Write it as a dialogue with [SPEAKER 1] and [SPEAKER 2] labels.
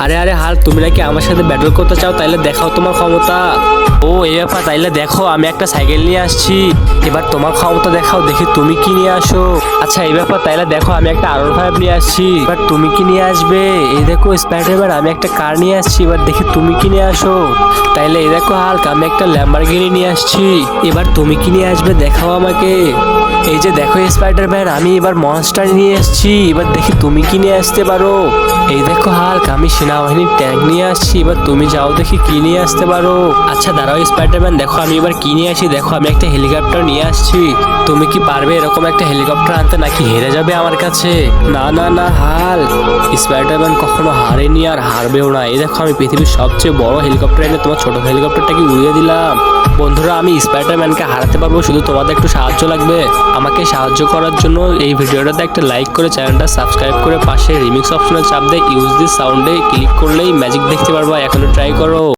[SPEAKER 1] আরে আরে হাল্ক, তুমি নাকি আমার সাথে ব্যাটল করতে চাও? তাইলে দেখাও তোমার ক্ষমতা। ও এই ব্যাপার, তাইলে দেখো আমি একটা সাইকেল নিয়ে আসছি। এবার তোমার ক্ষমতা দেখাও, দেখি তুমি কি নিয়ে আসো। আচ্ছা এই ব্যাপার, তাইলে দেখো আমি একটা R15 নিয়ে আসছি। এবার তুমি কি নিয়ে আসবে? এই দেখো স্পাইডারম্যান, আমি একটা কার নিয়ে আসছি। এবার দেখি তুমি কি নিয়ে আসো। তাইলে এই দেখো হাল্ক, আমি একটা ল্যাম্বরগিনি নিয়ে আসছি। এবার তুমি কি নিয়ে আসবে দেখাও আমাকে। এই যে দেখো স্পাইডারম্যান, আমি এবার মনস্টার নিয়ে আসছি। এবার দেখি তুমি কি নিয়ে আসতে পারো। এই দেখো হাল্ক, আমি সেনাবাহিনীর ট্যাঙ্ক নিয়ে আসছি। এবার তুমি যাও দেখি কি নিয়ে আসতে পারো। আচ্ছা দাঁড়াও স্পাইডারম্যান, দেখো আমি এবার কি নিয়ে আসি। দেখো আমি একটা হেলিকপ্টার নিয়ে আসছি। তুমি কি পারবে এরকম একটা হেলিকপ্টার আনতে, নাকি হেরে যাবে আমার কাছে? না না না হাল্ক, স্পাইডারম্যান কখনো হারেনি আর হারবেও না। এই দেখো আমি পৃথিবীর সবচেয়ে বড় হেলিকপ্টার এনে তোমার ছোট হেলিকপ্টারটাকে উড়িয়ে দিলাম। বন্ধুরা, আমি স্পাইডারম্যানকে হারাতে পারবো, শুধু তোমাদের একটু সাহায্য লাগবে। আমাকে সাহায্য করার জন্য এই ভিডিওটাতে একটা লাইক করে চ্যানেলটা সাবস্ক্রাইব করে পাশে রিমিক্স অপশনে চাপ দিয়ে ইউজ দিস সাউন্ডে ক্লিক করলেই ম্যাজিক দেখতে পারবা। এখনো ট্রাই করো।